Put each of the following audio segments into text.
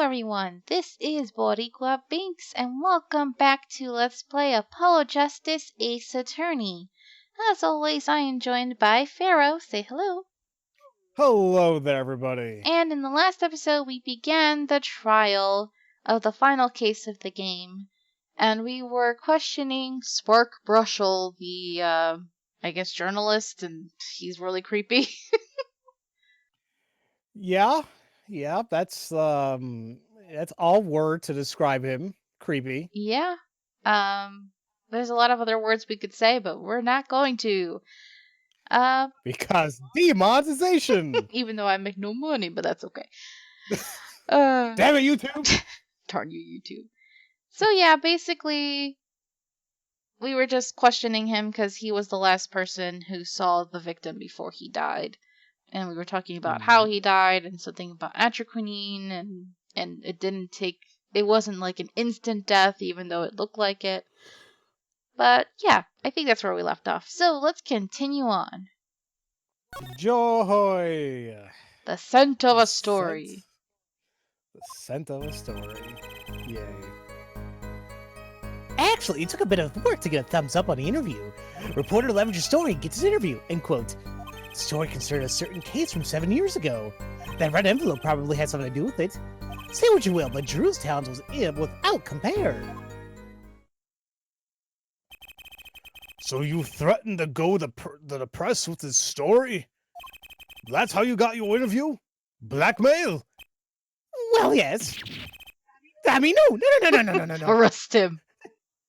everyone, this is Boricua Binks, and welcome back to Let's Play Apollo Justice Ace Attorney. As always, I am joined by Pharaoh. Say hello. Hello there, everybody. And in the last episode, we began the trial of the final case of the game, and we were questioning Spark Brushel, the, journalist, and he's really creepy. Yeah, that's all word to describe him. Creepy. Yeah. There's a lot of other words we could say, but we're not going to. Because demonetization. Even though I make no money, but that's okay. Damn it, YouTube! Darn you, YouTube. So yeah, basically, we were just questioning him because he was the last person who saw the victim before he died. And we were talking about how he died and something about atroquinine, and it wasn't like an instant death, even though it looked like it. But yeah, I think that's where we left off. So let's continue on. Joy! The scent of a story. The scent of a story. Yay. Actually, it took a bit of work to get a thumbs up on the interview. Reporter leverages story gets his interview, end quote. The story concerned a certain case from 7 years ago. That red envelope probably had something to do with it. Say what you will, but Drew's talent was without compare. So you threatened to go to the press with this story? That's how you got your interview? Blackmail? Well, yes. I mean, no. Arrest him.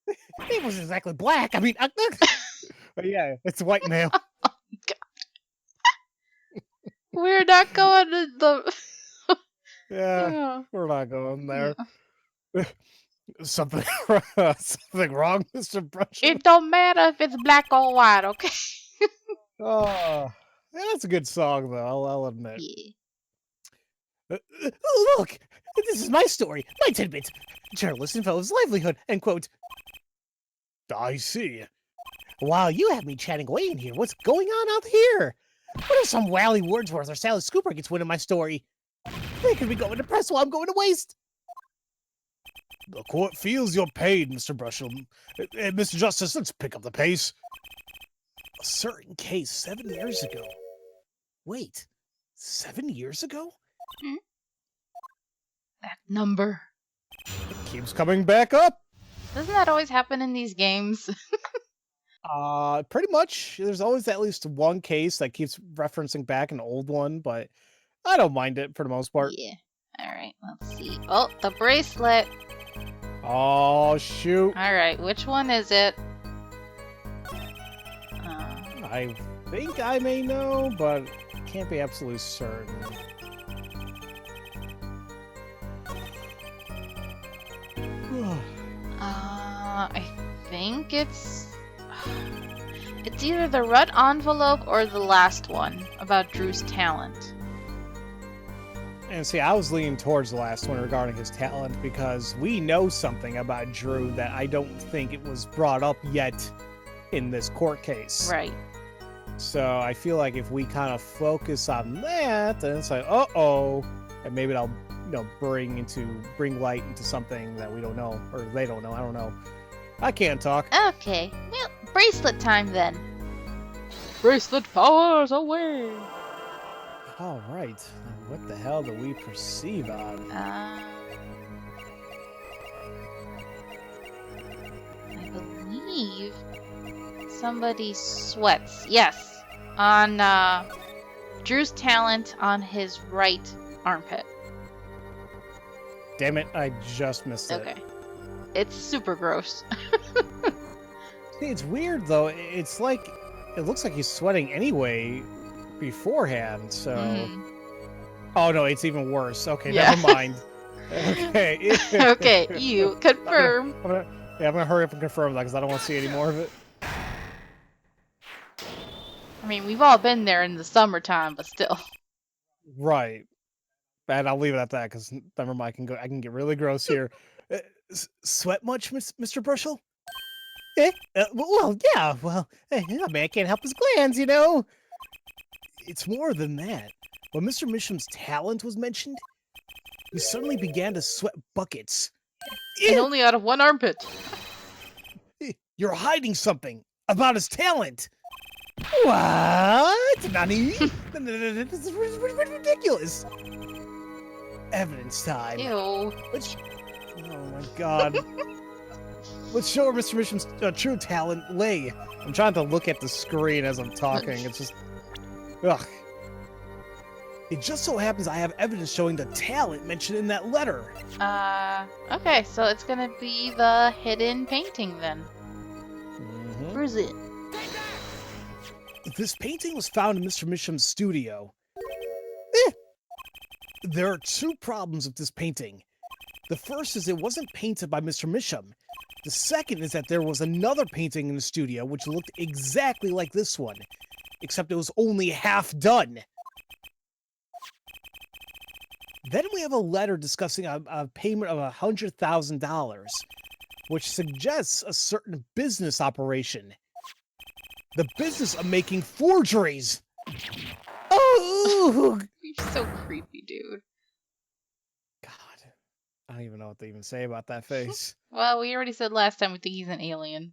It wasn't exactly black. I mean, But yeah, it's white male. We're not going to the... Yeah, we're not going there. Yeah. Something wrong, Mr. Brushel? It don't matter if it's black or white, okay? Oh, yeah, that's a good song, though, I'll admit. Yeah. Look, this is my story, my tidbit. Journalist and fellow's livelihood, end quote. I see. While you have me chatting away in here, what's going on out here? What if some Wally Wordsworth or Sally Scooper gets wind of my story? They could be going to press while I'm going to waste. The court feels your pain, Mr. Brushel. Mr. Justice, let's pick up the pace. A certain case 7 years ago. Wait, 7 years ago? Hmm? That number. It keeps coming back up. Doesn't that always happen in these games? Pretty much. There's always at least one case that keeps referencing back an old one, but I don't mind it for the most part. Yeah. Alright, let's see. Oh, the bracelet. Oh, shoot. Alright, which one is it? I think I may know, but can't be absolutely certain. I think it's either the red envelope or the last one about Drew's talent. And see, I was leaning towards the last one regarding his talent because we know something about Drew that I don't think it was brought up yet in this court case. Right. So I feel like if we kind of focus on that, then it's like, uh-oh, and maybe that'll, bring light into something that we don't know, or they don't know, I don't know. I can't talk. Okay, well, bracelet time then. Bracelet powers away! Alright, what the hell do we perceive on? I believe somebody sweats. Yes, on Drew's talent on his right armpit. Damn it, I just missed it. Okay. It's super gross. See, it's weird though. It's like, it looks like he's sweating anyway beforehand, so... Oh no, it's even worse. Okay, Yeah. never mind. Okay. Okay, you confirm. I'm gonna hurry up and confirm that because I don't want to see any more of it. I mean, we've all been there in the summertime, but still. Right. And I'll leave it at that because never mind. I can get really gross here. Sweat much, Mr. Brushel? Well, yeah, a man can't help his glands, you know? It's more than that. When Mr. Misham's talent was mentioned, he suddenly began to sweat buckets. And only out of one armpit. You're hiding something about his talent. What? Nani? This is ridiculous. Evidence time. Ew. Oh my god. Let's show where Mr. Misham's true talent lay. I'm trying to look at the screen as I'm talking. It's just... Ugh. It just so happens I have evidence showing the talent mentioned in that letter. Okay, so it's gonna be the hidden painting then. Mm-hmm. Where's it? This painting was found in Mr. Misham's studio. There are two problems with this painting. The first is it wasn't painted by Mr. Misham. The second is that there was another painting in the studio which looked exactly like this one, except it was only half done. Then we have a letter discussing a payment of $100,000, which suggests a certain business operation. The business of making forgeries! Oh! You're so creepy, dude. God, I don't even know what to even say about that face. Well, we already said last time we think he's an alien.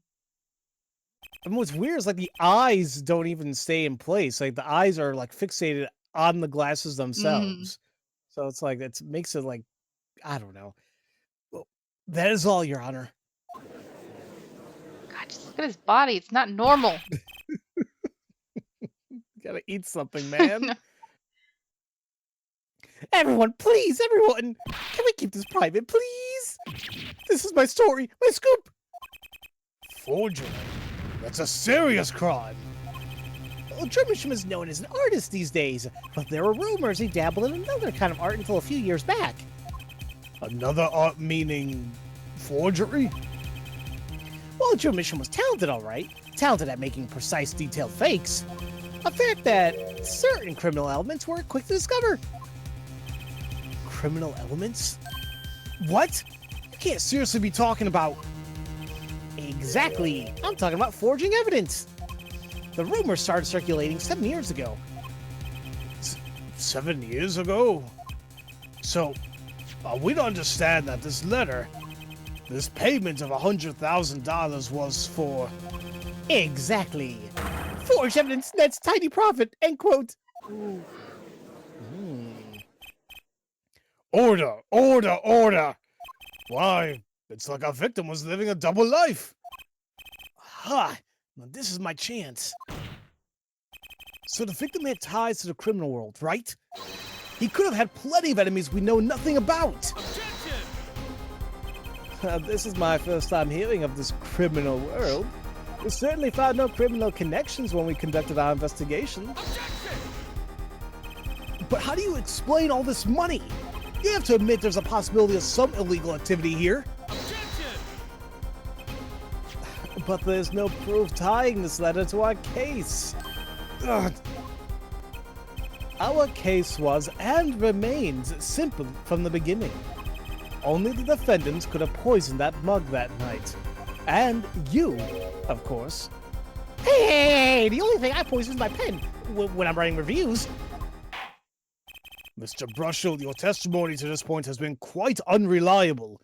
And what's weird is like the eyes don't even stay in place. Like the eyes are like fixated on the glasses themselves. So it's like, it makes it like, I don't know. Well, that is all, Your Honor. God, just look at his body. It's not normal. Gotta eat something, man. Everyone, please, everyone! Can we keep this private, please? This is my story, my scoop! Forgery? That's a serious crime. Well, Joe Misham is known as an artist these days, but there were rumors he dabbled in another kind of art until a few years back. Another art meaning forgery? Well, Joe Misham was talented, all right. Talented at making precise, detailed fakes. A fact that certain criminal elements were quick to discover. Criminal elements? What? You can't seriously be talking about... Exactly. I'm talking about forging evidence. The rumors started circulating 7 years ago. 7 years ago? So, we don't understand that this letter, this payment of $100,000 was for... Exactly. Forged evidence nets tiny profit, end quote. Order! Order! Order! Why, it's like our victim was living a double life. Ha! Now this is my chance. So the victim had ties to the criminal world, right? He could have had plenty of enemies we know nothing about. This is my first time hearing of this criminal world. We certainly found no criminal connections when we conducted our investigation. But how do you explain all this money? You have to admit there's a possibility of some illegal activity here. But there's no proof tying this letter to our case. Ugh. Our case was and remains simple from the beginning. Only the defendants could have poisoned that mug that night. And you, of course. Hey, the only thing I poison is my pen when I'm writing reviews. Mr. Brushel, your testimony to this point has been quite unreliable.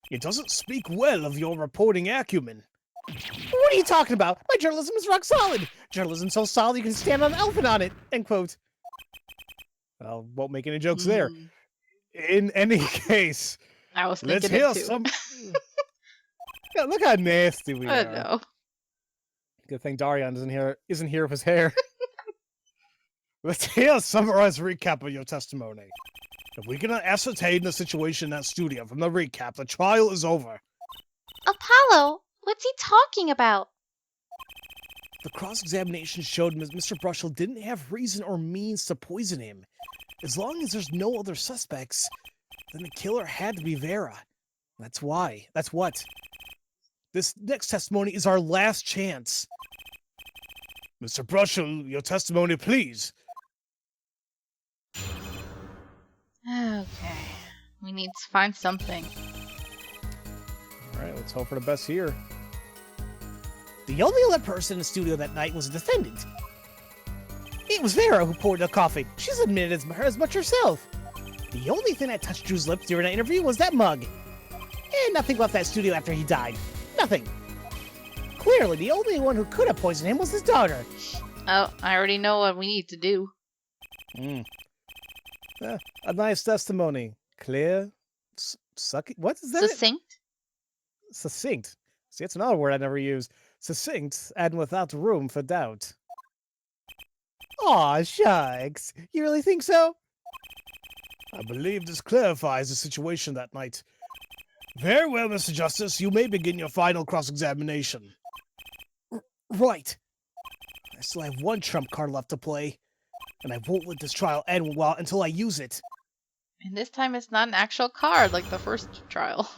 It doesn't speak well of your reporting acumen. What are you talking about? My journalism is rock solid. Journalism so solid you can stand on an elephant on it, end quote. I won't make any jokes there. In any case, I was let's thinking hear it too. some... Yeah, look how nasty we I are. know. Good thing Darian isn't here with his hair. Let's hear a summarized recap of your testimony. If we can ascertain the situation in that studio from the recap, the trial is over. Apollo, what's he talking about? The cross-examination showed Mr. Brushel didn't have reason or means to poison him. As long as there's no other suspects, then the killer had to be Vera. That's why. That's what. This next testimony is our last chance. Mr. Brushel, your testimony, please. Okay. We need to find something. All right, let's hope for the best here. The only other person in the studio that night was a defendant. It was Vera who poured the coffee. She's admitted as much herself. The only thing that touched Drew's lips during that interview was that mug. And nothing left that studio after he died. Nothing. Clearly, the only one who could have poisoned him was his daughter. Oh, I already know what we need to do. A nice testimony. Clear. Sucking. What is that? Succinct? Succinct. See, it's another word I never use. Succinct and without room for doubt. Aw, shucks. You really think so? I believe this clarifies the situation that night. Very well, Mr. Justice. You may begin your final cross-examination. Right. I still have one trump card left to play, and I won't let this trial end until I use it. And this time it's not an actual card like the first trial.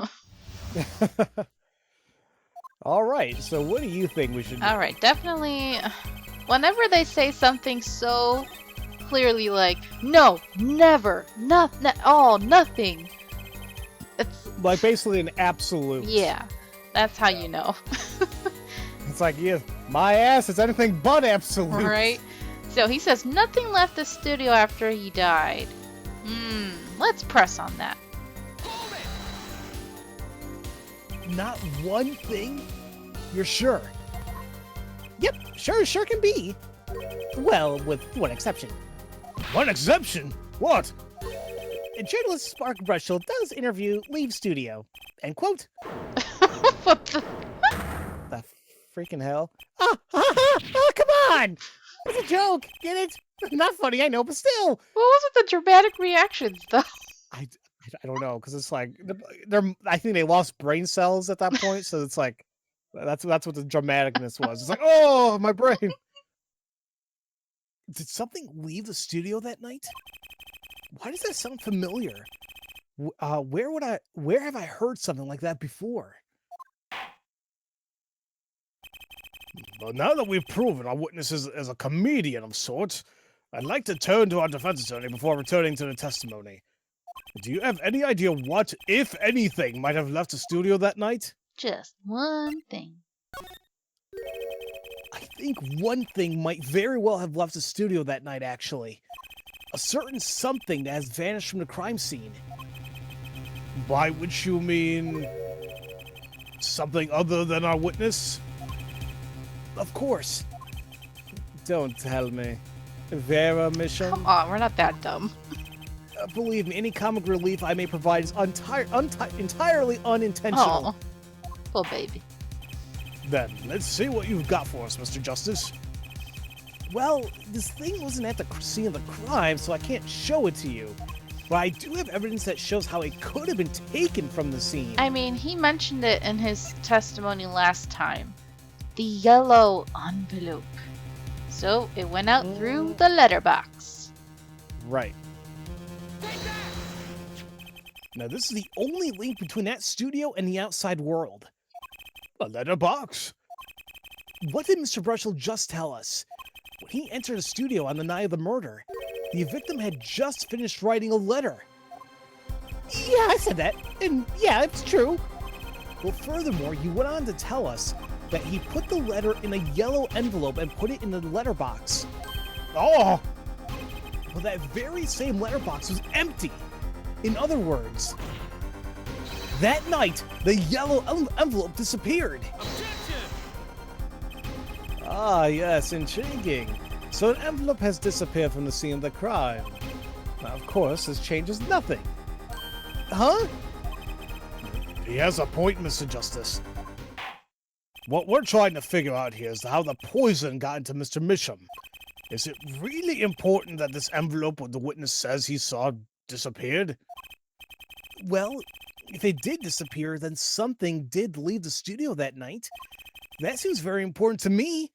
All right, so what do you think we should do? Alright, definitely. Whenever they say something so clearly like, no, never, nothing. It's Like basically an absolute. yeah, that's how you know. It's like, yeah, my ass is anything but absolute. Right? So he says nothing left the studio after he died. Let's press on that. Not one thing? You're sure? Yep, sure can be. Well, with one exception. One exception? What? Journalist Spark Brushel does interview leave studio. End quote. What the? The freaking hell? Oh, come on! It's a joke, get it? Not funny, I know, but still. What was with the dramatic reactions, though? I don't know, because it's like I think they lost brain cells at that point, so it's like that's what the dramaticness was. It's like, oh, my brain. Did something leave the studio that night? Why does that sound familiar? Where have I heard something like that before? Well, now that we've proven our witness is a comedian of sorts, I'd like to turn to our defense attorney before returning to the testimony. Do you have any idea what, if anything, might have left the studio that night? Just one thing. I think one thing might very well have left the studio that night, actually. A certain something that has vanished from the crime scene. By which you mean something other than our witness? Of course. Don't tell me. Vera mission? Come on, we're not that dumb. Believe me, any comic relief I may provide is entirely unintentional. Oh, poor baby. Then, let's see what you've got for us, Mr. Justice. Well, this thing wasn't at the scene of the crime, so I can't show it to you. But I do have evidence that shows how it could have been taken from the scene. I mean, he mentioned it in his testimony last time. The yellow envelope. So it went out through the letterbox. Right. Now, this is the only link between that studio and the outside world. A letterbox. What did Mr. Brushel just tell us? When he entered the studio on the night of the murder, the victim had just finished writing a letter. Yeah, I said that, and yeah, it's true. Well, furthermore, he went on to tell us that he put the letter in a yellow envelope and put it in the letterbox. Oh! Well, that very same letterbox was empty. In other words, that night, the yellow envelope disappeared. Ah, yes, intriguing. So an envelope has disappeared from the scene of the crime. Now, of course, this changes nothing. Huh? He has a point, Mr. Justice. What we're trying to figure out here is how the poison got into Mr. Misham. Is it really important that this envelope, what the witness says he saw, disappeared? Well, if it did disappear, then something did leave the studio that night. That seems very important to me.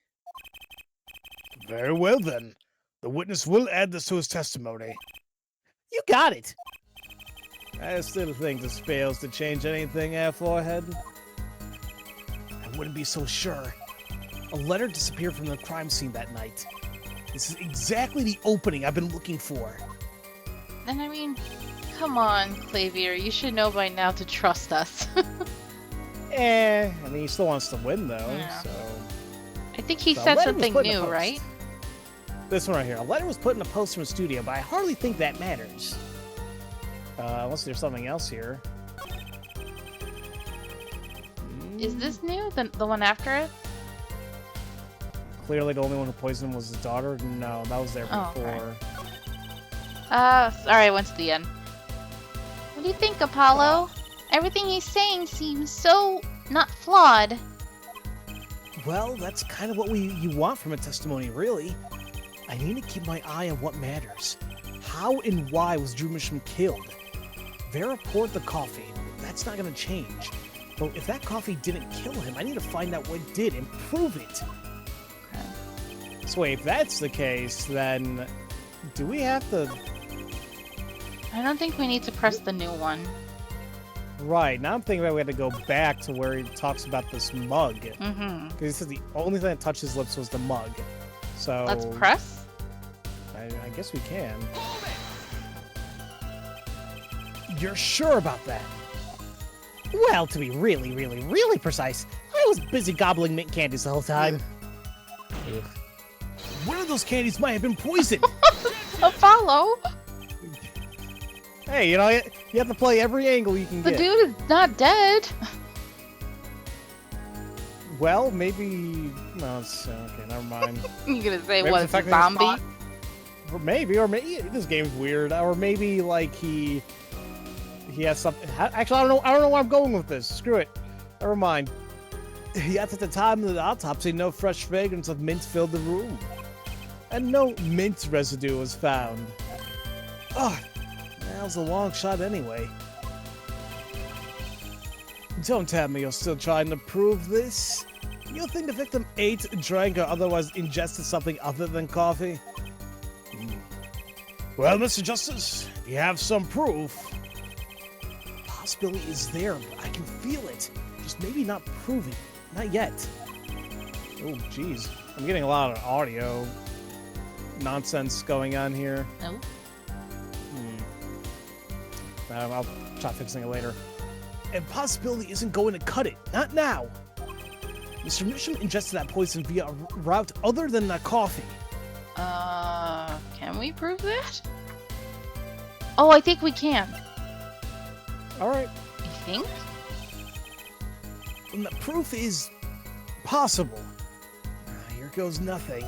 Very well, then. The witness will add this to his testimony. You got it. I still think this fails to change anything, Forehead. I wouldn't be so sure. A letter disappeared from the crime scene that night. This is exactly the opening I've been looking for. And I mean, come on, Clavier, you should know by now to trust us. I mean, he still wants to win, though, Yeah. so... I think he So a said letter was something put in a new, post. right? This one right here. A letter was put in a post from the studio, but I hardly think that matters. Unless there's something else here. Is this new? The one after it? Clearly the only one who poisoned him was his daughter? No, that was there Oh, before. okay. Sorry, I went to the end. What do you think, Apollo? Everything he's saying seems so not flawed. Well, that's kind of what you want from a testimony, really. I need to keep my eye on what matters. How and why was Drew Misham killed? Vera poured the coffee. That's not going to change. But if that coffee didn't kill him, I need to find out what did and prove it. Okay. So wait, if that's the case, then do we have to... I don't think we need to press the new one. Right, now I'm thinking about we have to go back to where he talks about this mug. Mm-hmm. Because he said the only thing that touched his lips was the mug. So... Let's press? I guess we can. You're sure about that? Well, to be really precise, I was busy gobbling mint candies the whole time. Ugh. One of those candies might have been poisoned. Apollo? Hey, you know, you have to play every angle you can The get. dude is not dead. Well, maybe... No, it's... Okay, never mind. You gonna say Maybe what? it's It's a affecting the zombie? spot. Or maybe this game's weird. Or maybe like he has something. Actually, I don't know where I'm going with this. Screw it. Never mind. Yet at the time of the autopsy, no fresh fragrance of mint filled the room, and no mint residue was found. Oh, that was a long shot anyway. Don't tell me you're still trying to prove this. You think the victim ate, drank, or otherwise ingested something other than coffee? Well, Mr. Justice, you have some proof. Possibility is there, but I can feel it. Just maybe not prove it. Not yet. Oh, jeez. I'm getting a lot of audio nonsense going on here. No. I'll try fixing it later. And possibility isn't going to cut it. Not now. Mr. Misham ingested that poison via a route other than the coffee. Can we prove that? Oh, I think we can. All right. You think? And the proof is possible. Here goes nothing.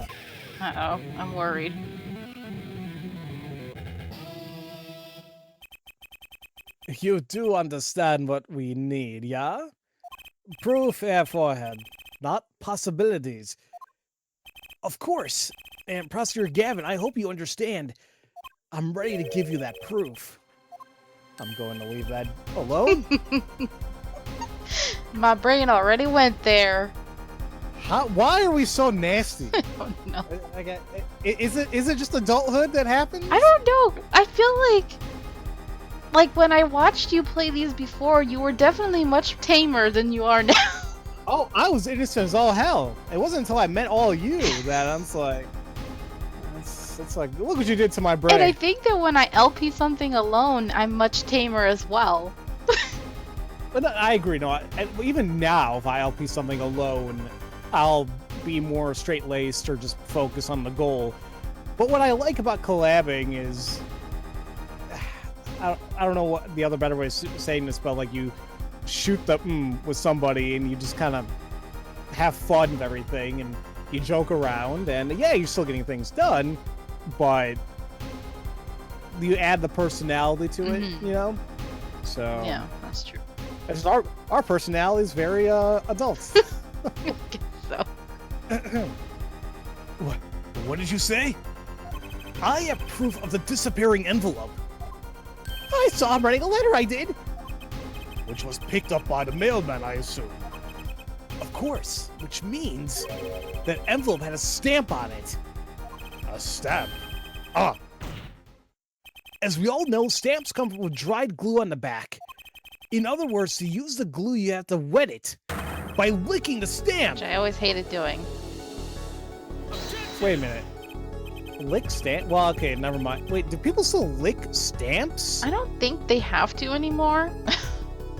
Uh-oh, I'm worried. You do understand what we need, yeah? Proof, forehead, not possibilities. Of course. And Prosecutor Gavin, I hope you understand. I'm ready to give you that proof. I'm going to leave that alone. My brain already went there. Why are we so nasty? Oh no. Is it just adulthood that happens? I don't know. I feel like when I watched you play these before, you were definitely much tamer than you are now. Oh, I was innocent as all hell. It wasn't until I met all you that I'm just like, it's like, look what you did to my brain. And I think that when I LP something alone, I'm much tamer as well. But no, I agree. No, even now, if I LP something alone, I'll be more straight-laced or just focus on the goal. But what I like about collabing is, I don't know what the other better way of saying this, but like you shoot the with somebody and you just kind of have fun with everything and you joke around and yeah, you're still getting things done, but you add the personality to it, you know? So Yeah, that's true. it's our personality is very adult. I guess so. What did you say? I have proof of the disappearing envelope. I saw him writing a letter, I did. Which was picked up by the mailman, I assume. Of course, which means that envelope had a stamp on it. A stamp? Ah. As we all know, stamps come with dried glue on the back. In other words, to use the glue, you have to wet it by licking the stamp. Which I always hated doing. Wait a minute. Lick stamp? Well, okay, never mind. Wait, do people still lick stamps? I don't think they have to anymore.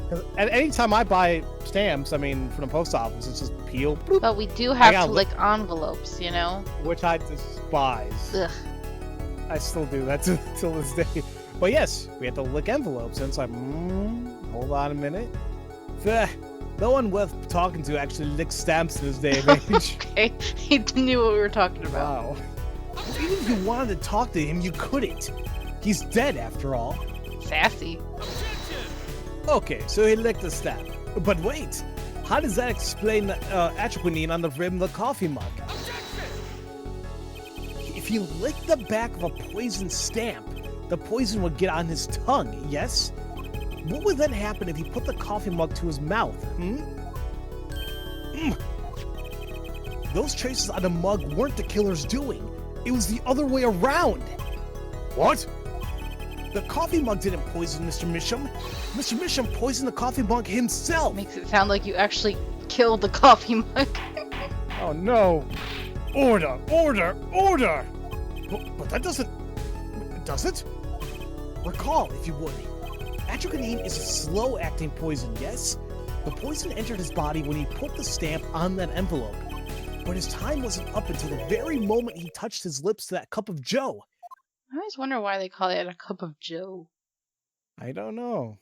'Cause at any time I buy stamps, I mean, from the post office, it's just peel, bloop, But we do have gotta to lick envelopes, you know? which I despise. Ugh. I still do that till this day. But yes, we have to lick envelopes, and it's like, hold on a minute. No one worth talking to actually licks stamps in this day and age. Okay, he knew what we were talking about. Wow. Even if you wanted to talk to him, you couldn't. He's dead, after all. Sassy. Okay, so he licked the stamp. But wait, how does that explain the atropine on the rim of the coffee mug? If you lick the back of a poison stamp, the poison would get on his tongue, yes? What would then happen if he put the coffee mug to his mouth, Those traces on the mug weren't the killer's doing. It was the other way around. What? The coffee mug didn't poison Mr. Misham. Mr. Misham poisoned the coffee mug himself. Makes it sound like you actually killed the coffee mug. Oh no. Order, order, order! But that doesn't... Does it? Recall, if you would. Atropine is a slow-acting poison, yes? The poison entered his body when he put the stamp on that envelope. But his time wasn't up until the very moment he touched his lips to that cup of joe. I always wonder why they call it a cup of joe. I don't know.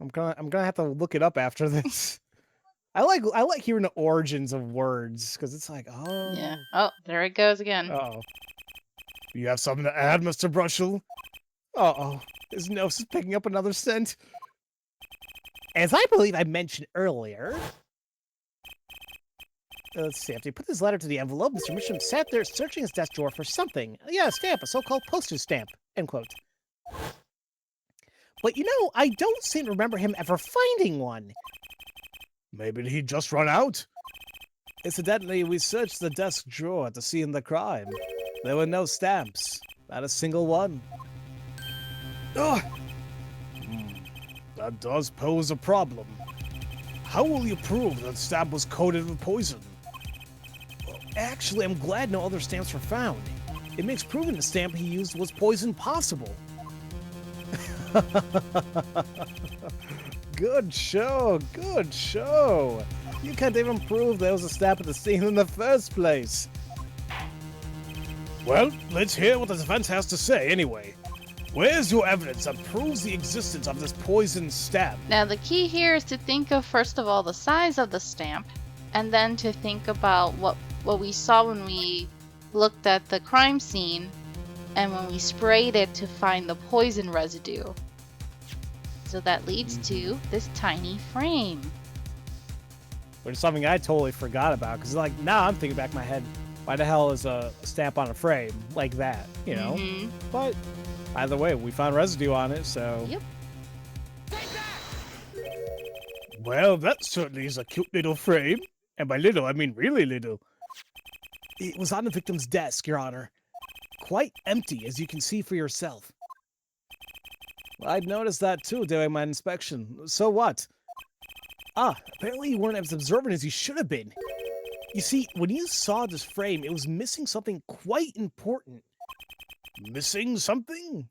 I'm gonna have to look it up after this. I like hearing the origins of words, because it's like, oh... Yeah. Oh, there it goes again. Uh-oh. You have something to add, Mr. Brushel? Uh-oh. His nose is picking up another scent. As I believe I mentioned earlier... Let's see, after he put his letter to the envelope, Mr. Misham sat there searching his desk drawer for something. Yeah, a stamp, a so-called postage stamp. End quote. But you know, I don't seem to remember him ever finding one. Maybe he just run out? Incidentally, we searched the desk drawer to see in the crime. There were no stamps. Not a single one. Ugh! That does pose a problem. How will you prove that the stamp was coated with poison? Well, actually, I'm glad no other stamps were found. It makes proving the stamp he used was poison possible. Good show, good show. You can't even prove there was a stamp at the scene in the first place. Well, let's hear what the defense has to say anyway. Where's your evidence that proves the existence of this poison stamp? Now the key here is to think of, first of all, the size of the stamp, and then to think about what we saw when we looked at the crime scene and when we sprayed it to find the poison residue. So that leads to this tiny frame. Which is something I totally forgot about, because like now I'm thinking back in my head, why the hell is a stamp on a frame like that, you know? But either way, we found residue on it, so... Yep. Well, that certainly is a cute little frame. And by little, I mean really little. It was on the victim's desk, Your Honor. Quite empty, as you can see for yourself. I'd noticed that too during my inspection. So what? Apparently you weren't as observant as you should have been. You see, when you saw this frame, it was missing something quite important. Missing something?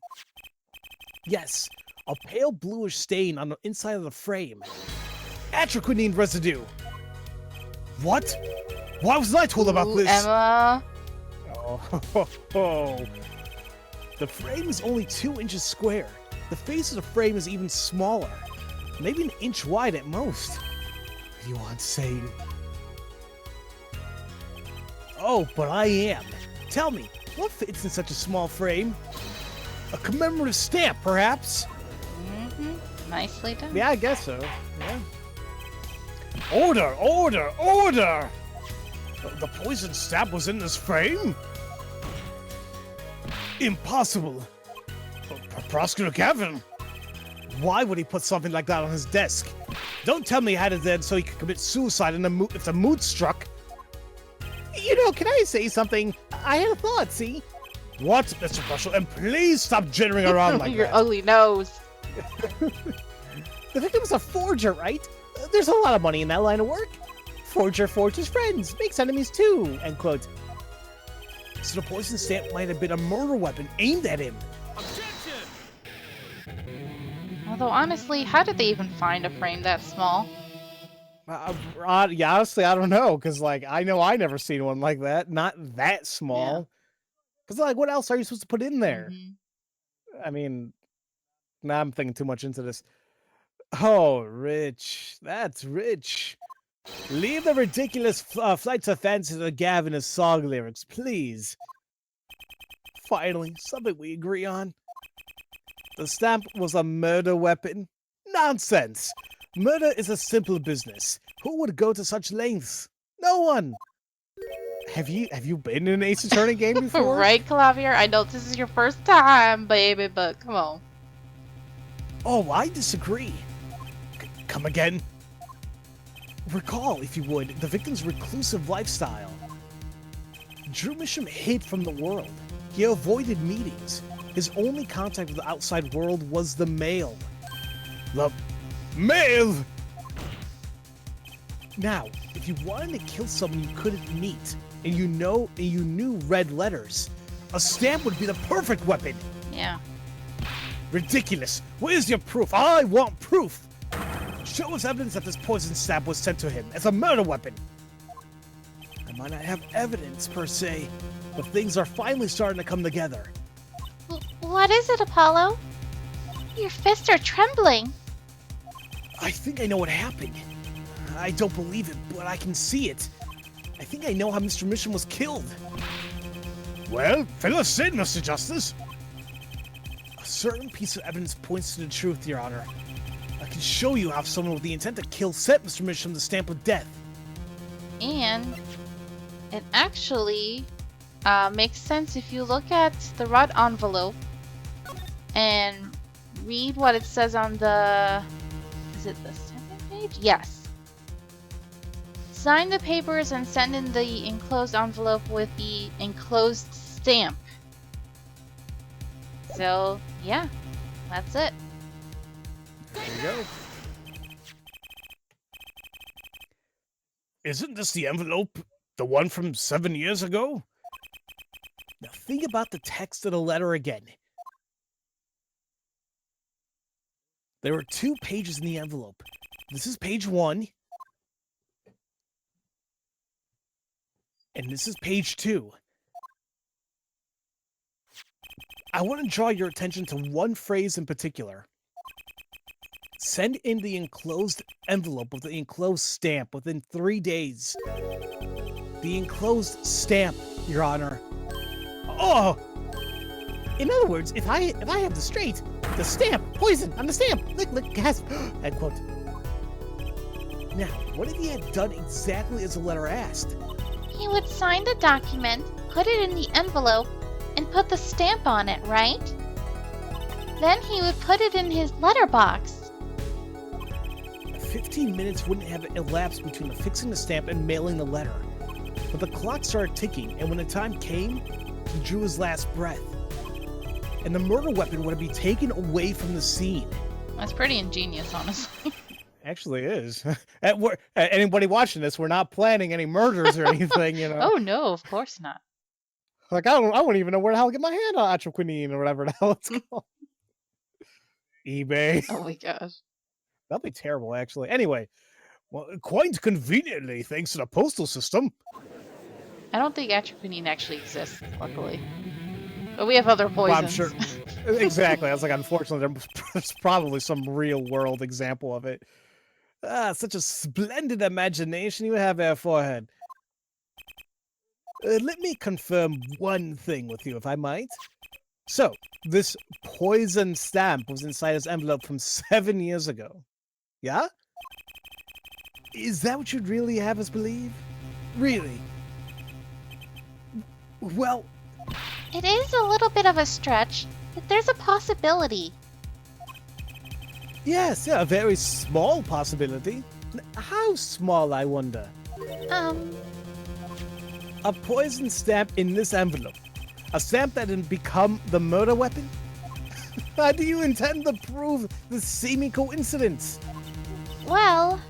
Yes, a pale bluish stain on the inside of the frame. Atropine residue! What? Why wasn't I told about this? Emma. Oh. The frame is only 2 inches square. The face of the frame is even smaller. Maybe an inch wide at most. You aren't saying... Oh, but I am. Tell me, what fits in such a small frame? A commemorative stamp, perhaps? Nicely done. Yeah, I guess so. Yeah. Order! Order! Order! The poison stamp was in this frame? Impossible! Prosecutor Gavin! Why would he put something like that on his desk? Don't tell me he had it there so he could commit suicide if the mood struck. You know, can I say something? I had a thought, see? What, Mr. Brushel? And please stop jittering around like Your that. ugly nose. The victim's a forger, right? There's a lot of money in that line of work. Forger forges friends, makes enemies too, end quote. So the poison stamp might have been a murder weapon aimed at him. Although honestly, how did they even find a frame that small? Yeah, honestly, I don't know, because like I know I never seen one like that, not that small. Because like, what else are you supposed to put in there? I mean, now I'm thinking too much into this. Oh, Rich. That's Rich. Leave the ridiculous flights of fancy to Gavin as song lyrics, please. Finally, something we agree on. The stamp was a murder weapon? Nonsense! Murder is a simple business. Who would go to such lengths? No one! Have you been in an Ace Attorney game before? Right, Clavier? I know this is your first time, baby, but come on. Oh, I disagree. Come again? Recall, if you would, the victim's reclusive lifestyle. Drew Misham hid from the world. He avoided meetings. His only contact with the outside world was the mail. The mail! Now, if you wanted to kill someone you couldn't meet, and you knew red letters, a stamp would be the perfect weapon. Yeah. Ridiculous. Where's your proof? I want proof. Show us evidence that this poison stamp was sent to him as a murder weapon. I might not have evidence per se, but things are finally starting to come together. What is it, Apollo? Your fists are trembling. I think I know what happened. I don't believe it, but I can see it. I think I know how Mr. Mission was killed. Well, fill us in, Mr. Justice. A certain piece of evidence points to the truth, Your Honor. I can show you how someone with the intent to kill sent Mr. Mission the stamp of death. And it actually makes sense if you look at the red envelope and read what it says on the... Is it the second page? Yes. Sign the papers and send in the enclosed envelope with the enclosed stamp. So, yeah, that's it. There you go. Isn't this the envelope? The one from 7 years ago? Now think about the text of the letter again. There were 2 pages in the envelope. This is page 1. And this is page 2. I want to draw your attention to one phrase in particular. Send in the enclosed envelope with the enclosed stamp within 3 days. The enclosed stamp, Your Honor. Oh! In other words, if I have the straight, the stamp, poison on the stamp, lick, lick, gasp, end quote. Now, what if he had done exactly as the letter asked? He would sign the document, put it in the envelope, and put the stamp on it, right? Then he would put it in his letterbox. 15 minutes wouldn't have elapsed between affixing the stamp and mailing the letter. But the clock started ticking, and when the time came, he drew his last breath. And the murder weapon would be taken away from the scene. That's pretty ingenious, honestly. Actually is. Anybody watching this, we're not planning any murders or anything, you know. Oh no, of course not. Like, I wouldn't even know where the hell to get my hand on atropine or whatever the hell it's called. eBay. Oh my gosh. That'd be terrible, actually. Anyway, well, quite conveniently, thanks to the postal system. I don't think atropine actually exists, luckily. But we have other Well, poisons. I'm sure. Exactly. I was like, unfortunately, there's probably some real world example of it. Ah, such a splendid imagination you have there, forehead. Let me confirm one thing with you, if I might. So, this poison stamp was inside his envelope from 7 years ago. Yeah? Is that what you'd really have us believe? Really? Well... It is a little bit of a stretch, but there's a possibility. Yes, yeah, a very small possibility. How small, I wonder? A poison stamp in this envelope. A stamp that had become the murder weapon? How do you intend to prove this seeming coincidence? Well,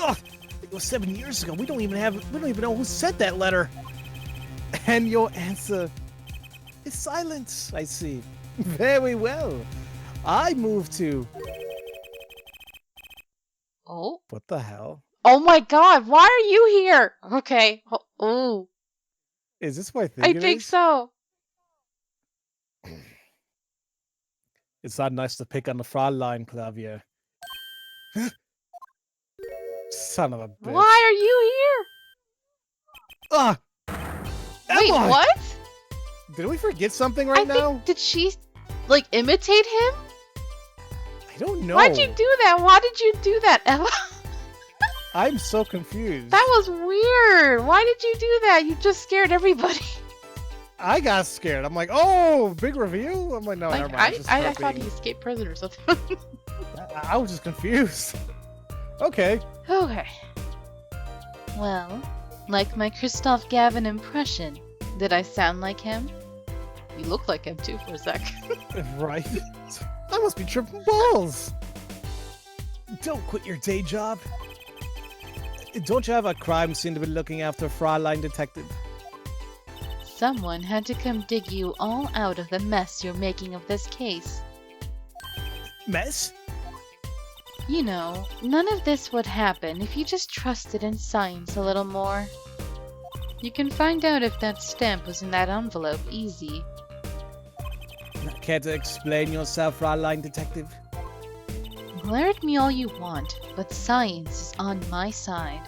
Ugh, it was 7 years ago. We don't even know who sent that letter. And your answer is silence, I see. Very well. I move to... Oh. What the hell? Oh my god, why are you here? Okay. Oh. Is this what I think I it think is? so. It's not nice to pick on the Fraulein, Clavier. Son of a bitch. Why are you here? Ah! Wait, Emma! what? Did we forget something right I now? think, did she, like, imitate him? I don't know. Why'd you do that? Why did you do that, Ella? I'm so confused. That was weird. Why did you do that? You just scared everybody. I got scared. I'm like, oh, big reveal? I'm like, no, never Like, mind. It's just I her thought he being- escaped prison or something. I was just confused. Okay. Okay. Well, like my Christoph Gavin impression, did I sound like him? You look like him too for a sec. Right. I must be tripping balls. Don't quit your day job. Don't you have a crime scene to be looking after, Fraulein Detective? Someone had to come dig you all out of the mess you're making of this case. Mess? You know, none of this would happen if you just trusted in science a little more. You can find out if that stamp was in that envelope easy. Care to explain yourself, Fraulein Detective? Glare at me all you want, but science is on my side.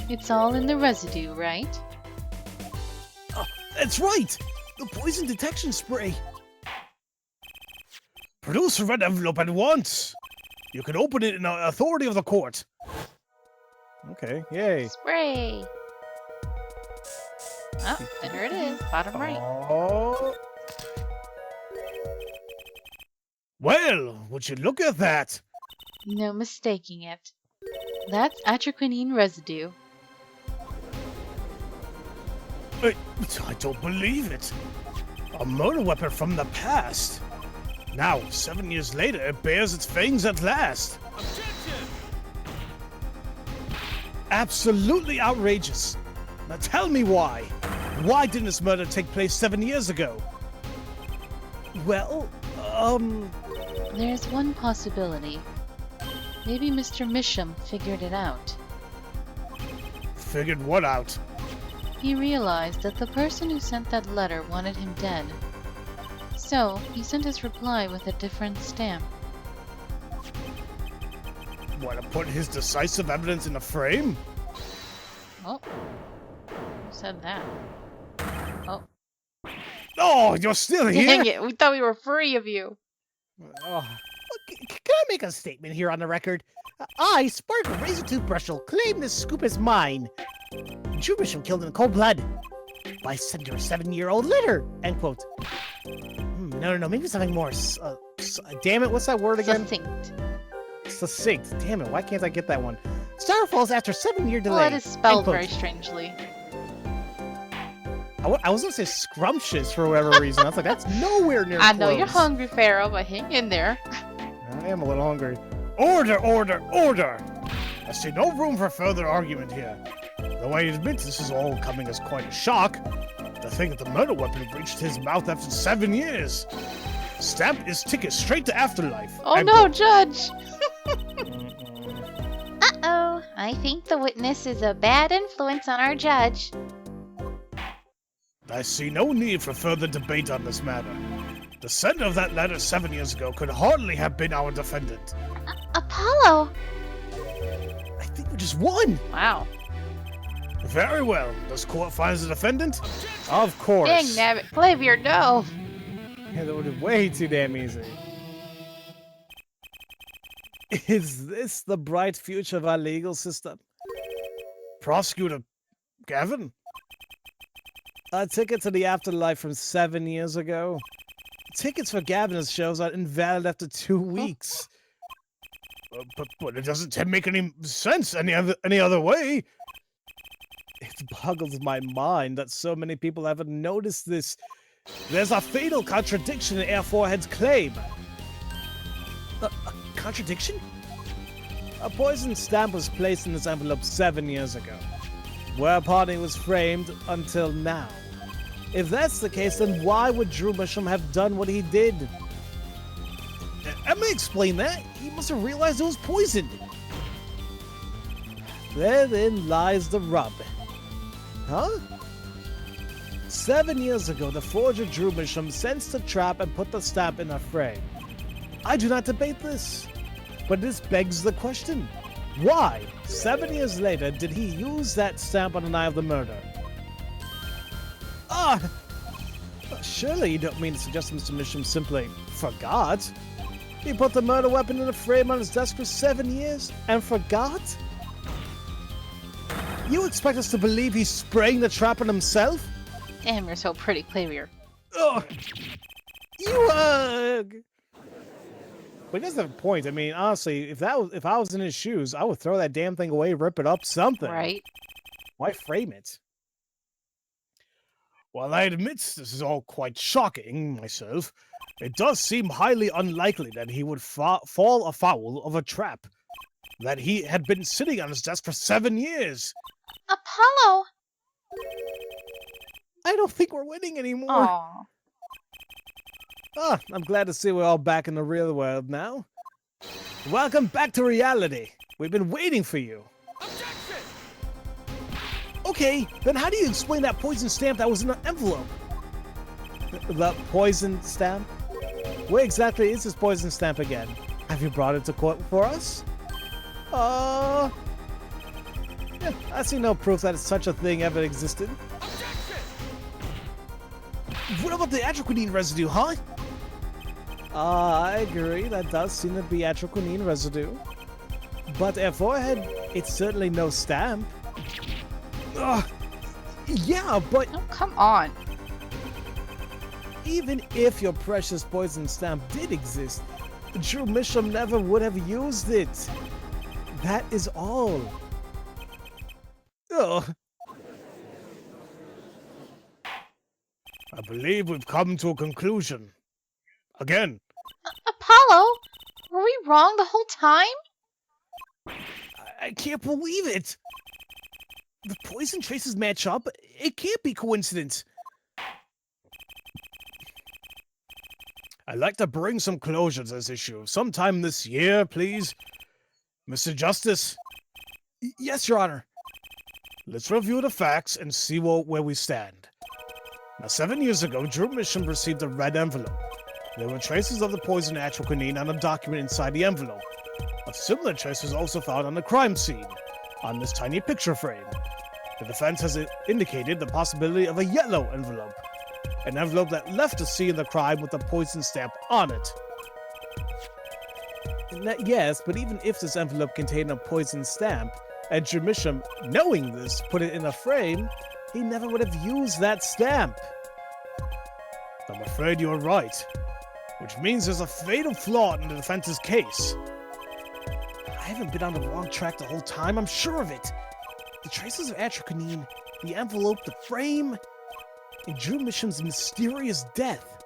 It's all in the residue, right? Oh, that's right! The poison detection spray! Produce a red envelope at once! You can open it in the authority of the court. Okay, yay. Spray! Oh, there it is, bottom right. Oh. Well, would you look at that? No mistaking it. That's atroquinine residue. I don't believe it. A murder weapon from the past. Now, 7 years later, it bears its fangs at last. Objection! Absolutely outrageous. Now tell me why. Why didn't this murder take place 7 years ago? Well, There's one possibility. Maybe Mr. Misham figured it out. Figured what out? He realized that the person who sent that letter wanted him dead. So, he sent his reply with a different stamp. Want to put his decisive evidence in a frame? Oh. Who said that? Oh. Oh, you're still here? Dang it, we thought we were free of you. Oh, Can I make a statement here on the record? I, Spark Brushel, claim this scoop is mine. Drew Bishop killed in cold blood. By sending her a 7-year-old letter. End quote. No, maybe something more. Damn it, what's that word again? Succinct. Succinct. Damn it, why can't I get that one? Star falls after 7-year delay. Well, it is spelled End quote. very strangely. I was gonna say scrumptious for whatever reason. I was like, that's nowhere near I know you're close. hungry, Pharaoh, but hang in there. I am a little hungry. Order, order, order! I see no room for further argument here. Though I admit this is all coming as quite a shock, to think that the murder weapon reached his mouth after 7 years. Stamped his ticket straight to afterlife. Oh End no, quote. Judge! Uh-oh, I think the witness is a bad influence on our judge. I see no need for further debate on this matter. The sender of that letter 7 years ago could hardly have been our defendant. Apollo! I think we just won. Wow. Very well. Does court find the defendant? Of course. Dang nabbit. Clavier, no! Yeah, that would have been way too damn easy. Is this the bright future of our legal system? Prosecutor Gavin? A ticket to the afterlife from 7 years ago. Tickets for Gavin's shows are invalid after 2 weeks. But it doesn't make any sense any other way. It boggles my mind that so many people haven't noticed this. There's a fatal contradiction in Air Forehead's claim. A contradiction? A poison stamp was placed in this envelope 7 years ago, whereupon it was framed until now. If that's the case, then why would Drew Bishop have done what he did? Let me explain that. He must have realized it was poisoned. Therein lies the rub. Huh? 7 years ago, the forger Drew Misham sensed the trap and put the stamp in a frame. I do not debate this, but this begs the question. Why, 7 years later, did he use that stamp on the night of the murder? Surely you don't mean to suggest Mr. Misham simply forgot? He put the murder weapon in a frame on his desk for 7 years and forgot? You expect us to believe he's spraying the trap on himself? Damn, you're so pretty, Clavier. Ugh. You hug! But he doesn't have a point. I mean, honestly, if I was in his shoes, I would throw that damn thing away, rip it up, something. Right. Why frame it? While I admit this is all quite shocking myself, it does seem highly unlikely that he would fall afoul of a trap. That he had been sitting on his desk for 7 years. Apollo! I don't think we're winning anymore. Aww. I'm glad to see we're all back in the real world now. Welcome back to reality. We've been waiting for you. Objection! Okay, then how do you explain that poison stamp that was in the envelope? The poison stamp? Where exactly is this poison stamp again? Have you brought it to court for us? I see no proof that such a thing ever existed. Objection! What about the atroquinine residue, huh? I agree, that does seem to be atroquinine residue. But at forehead, it's certainly no stamp. Yeah, but... Oh, come on. Even if your precious poison stamp did exist, Drew Misham never would have used it. That is all. Ugh. I believe we've come to a conclusion. Again. Apollo? Were we wrong the whole time? I can't believe it. The poison traces match up. It can't be coincidence. I'd like to bring some closure to this issue. Sometime this year, please. Mr. Justice. Yes, Your Honor. Let's review the facts and see where we stand. Now, 7 years ago, Drew Misham received a red envelope. There were traces of the poison atroquinine on a document inside the envelope. A similar trace was also found on the crime scene, on this tiny picture frame. The defense has indicated the possibility of a yellow envelope, an envelope that left the scene of the crime with a poison stamp on it. Yes, but even if this envelope contained a poison stamp, and Drew Misham, knowing this, put it in a frame, he never would have used that stamp. I'm afraid you're right, which means there's a fatal flaw in the defense's case. I haven't been on the wrong track the whole time, I'm sure of it. The traces of atroquinine, the envelope, the frame, and Drew Misham's mysterious death.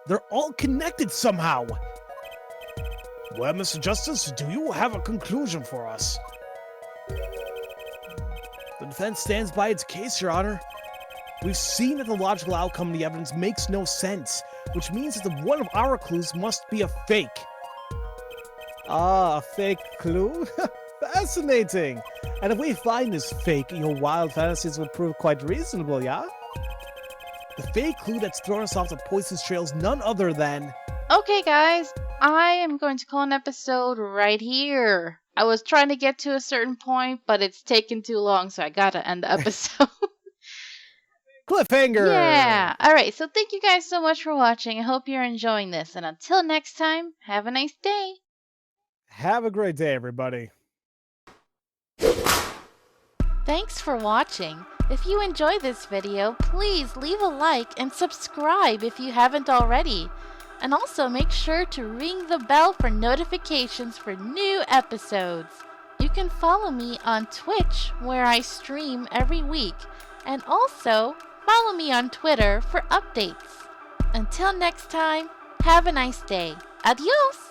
They're all connected somehow. Well, Mr. Justice, do you have a conclusion for us? The defense stands by its case, Your Honor. We've seen that the logical outcome of the evidence makes no sense, which means that one of our clues must be a fake. Ah, a fake clue? Fascinating! And if we find this fake, your wild fantasies will prove quite reasonable, yeah? The fake clue that's thrown us off the poison's trail is none other than... Okay, guys, I am going to call an episode right here. I was trying to get to a certain point, but it's taken too long, so I gotta end the episode. Cliffhanger! Yeah! Alright, so thank you guys so much for watching. I hope you're enjoying this, and until next time, have a nice day! Have a great day, everybody. Thanks for watching. If you enjoyed this video, please leave a like and subscribe if you haven't already. And also make sure to ring the bell for notifications for new episodes. You can follow me on Twitch, where I stream every week. And also, follow me on Twitter for updates. Until next time, have a nice day. Adios!